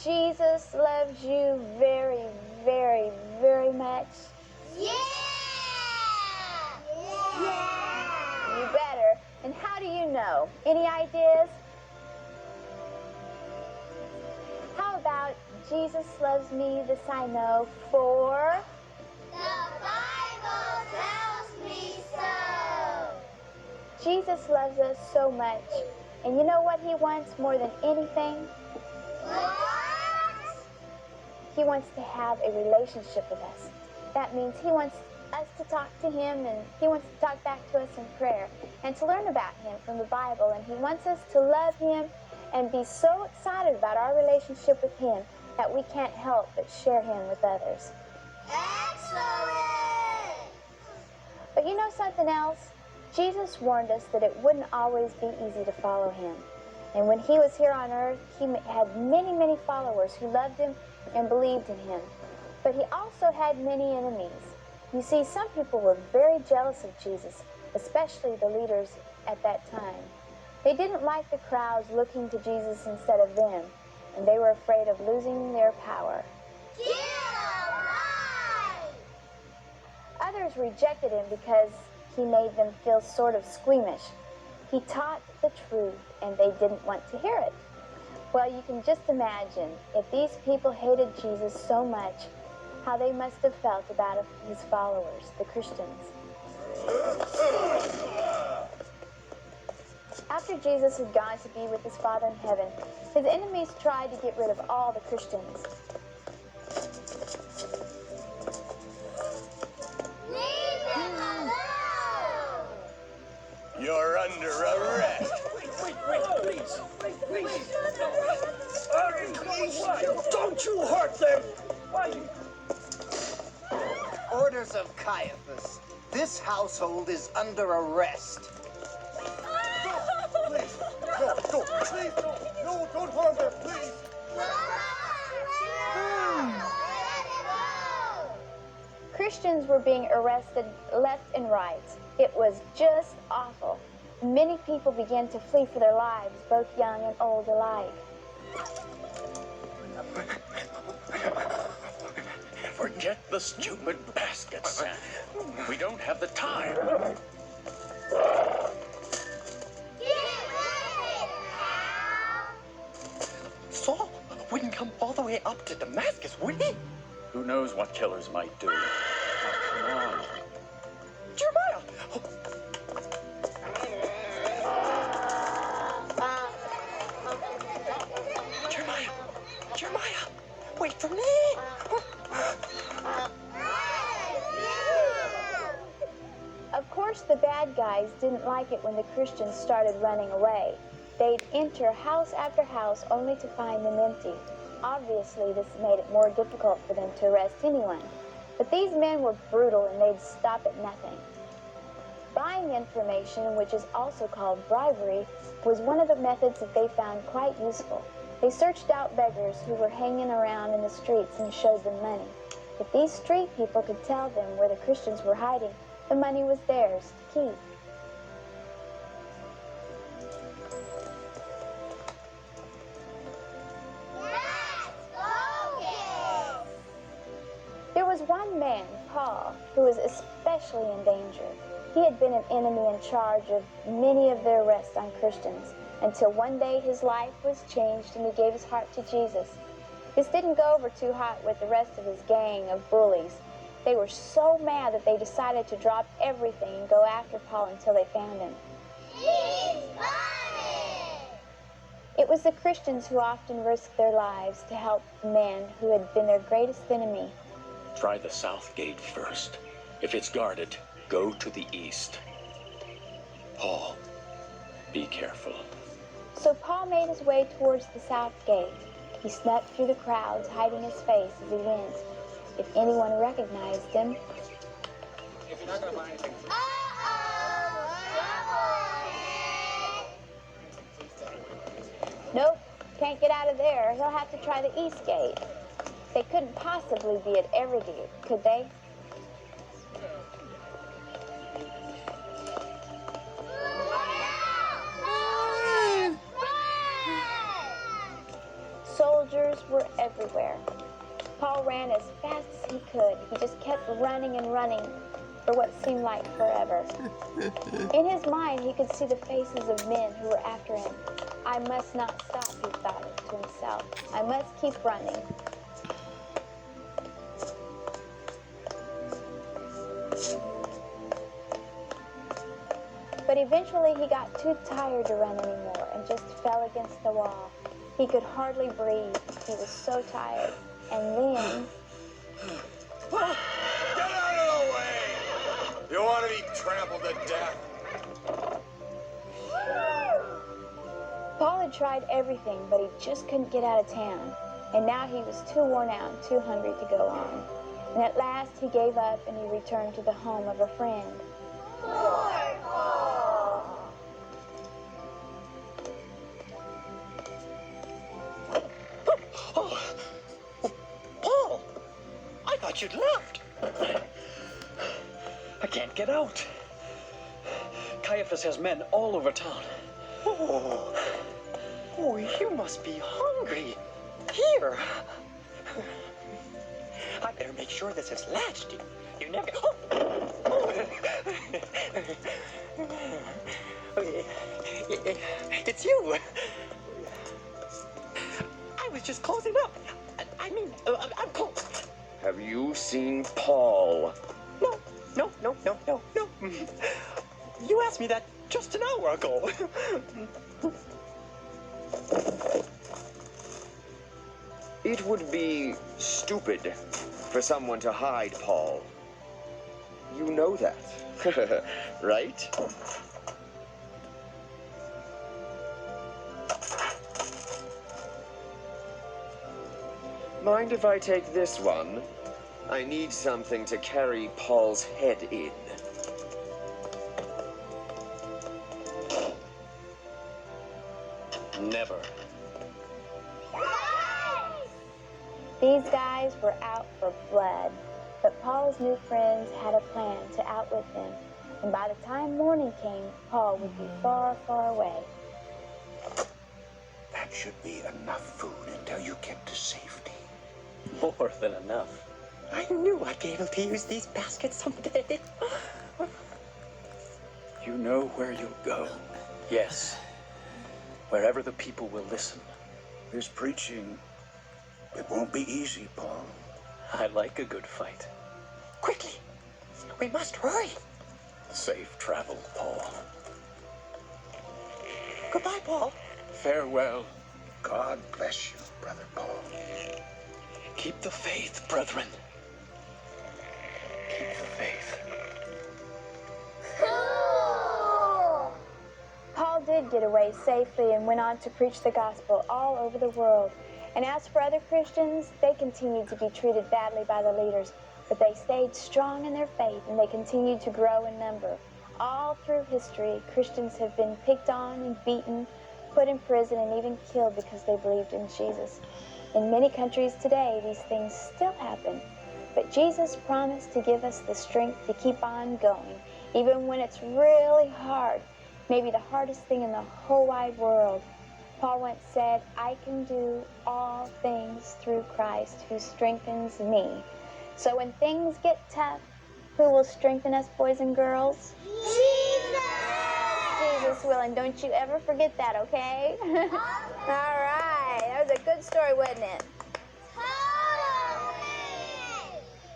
Jesus loves you very, very, very much? Yeah! Yeah! You better. And how do you know? Any ideas? How about Jesus loves me, this I know, for? The Bible tells me so. Jesus loves us so much. And you know what he wants more than anything? What? He wants to have a relationship with us. That means he wants us to talk to him, and he wants to talk back to us in prayer and to learn about him from the Bible. And he wants us to love him and be so excited about our relationship with him that we can't help but share him with others. Excellent! But you know something else? Jesus warned us that it wouldn't always be easy to follow him. And when he was here on earth, he had many, many followers who loved him and believed in him. But he also had many enemies. You see, some people were very jealous of Jesus, especially the leaders at that time. They didn't like the crowds looking to Jesus instead of them, and they were afraid of losing their power. Others rejected him because he made them feel sort of squeamish. He taught the truth, and they didn't want to hear it. Well, you can just imagine, if these people hated Jesus so much, how they must have felt about his followers, the Christians. After Jesus had gone to be with his Father in heaven, his enemies tried to get rid of all the Christians. Leave him alone! You're under arrest. Wait, please. Don't you hurt them! Why? Orders of Caiaphas. This household is under arrest. Please, no, please, no, don't harm them, please. Christians were being arrested left and right. It was just awful. Many people began to flee for their lives, both young and old alike. Forget the stupid baskets, Sam. We don't have the time. Saul wouldn't come all the way up to Damascus, would he? Who knows what killers might do? Now, come on. Jeremiah! Jeremiah! Wait for me! Of course, the bad guys didn't like it when the Christians started running away. They'd enter house after house only to find them empty. Obviously, this made it more difficult for them to arrest anyone. But these men were brutal, and they'd stop at nothing. Buying information, which is also called bribery, was one of the methods that they found quite useful. They searched out beggars who were hanging around in the streets and showed them money. If these street people could tell them where the Christians were hiding, the money was theirs to keep. There was one man, Paul, who was especially in danger. He had been an enemy in charge of many of the arrests on Christians, until one day his life was changed and he gave his heart to Jesus. This didn't go over too hot with the rest of his gang of bullies. They were so mad that they decided to drop everything and go after Paul until they found him. He's funny! It was the Christians who often risked their lives to help the man who had been their greatest enemy. Try the south gate first. If it's guarded, go to the east. Paul, be careful. So Paul made his way towards the south gate. He snuck through the crowds, hiding his face as he went. If anyone recognized him, If you're not going to buy anything, nope, can't get out of there. He'll have to try the east gate. They couldn't possibly be at every gate, could they? Soldiers were everywhere. Paul ran as fast as he could. He just kept running and running for what seemed like forever. In his mind, he could see the faces of men who were after him. I must not stop, he thought to himself. I must keep running. But eventually he got too tired to run anymore and just fell against the wall. He could hardly breathe. He was so tired. And then... Get out of the way! You want to be trampled to death? Paul had tried everything, but he just couldn't get out of town. And now he was too worn out and too hungry to go on. And at last he gave up and he returned to the home of a friend. Poor Paul. Oh, Paul! I thought you'd left. I can't get out. Caiaphas has men all over town. Oh, you must be hungry. Here. I better make sure this is latched. You never... It's you. I was just closing up. I'm close. Have you seen Paul? No. You asked me that just an hour ago. It would be stupid for someone to hide Paul. You know that, right? Mind if I take this one? I need something to carry Paul's head in. Never. These guys were out for blood, but Paul's new friends had a plan to outwit them. And by the time morning came, Paul would be far, far away. That should be enough food until you get to safety. More than enough. I knew I'd be able to use these baskets someday. You know where you'll go. Yes. Wherever the people will listen. This preaching, it won't be easy, Paul. I like a good fight. Quickly. We must hurry. Safe travel, Paul. Goodbye, Paul. Farewell. God bless you, Brother Paul. Keep the faith, brethren. Keep the faith. Cool. Paul did get away safely and went on to preach the gospel all over the world. And as for other Christians, they continued to be treated badly by the leaders, but they stayed strong in their faith and they continued to grow in number. All through history, Christians have been picked on and beaten, put in prison, and even killed because they believed in Jesus. In many countries today, these things still happen, but Jesus promised to give us the strength to keep on going, even when it's really hard, maybe the hardest thing in the whole wide world. Paul once said, I can do all things through Christ who strengthens me. So when things get tough, who will strengthen us, boys and girls? Jesus. Jesus will, and don't you ever forget that, okay? All right, that was a good story, wasn't it?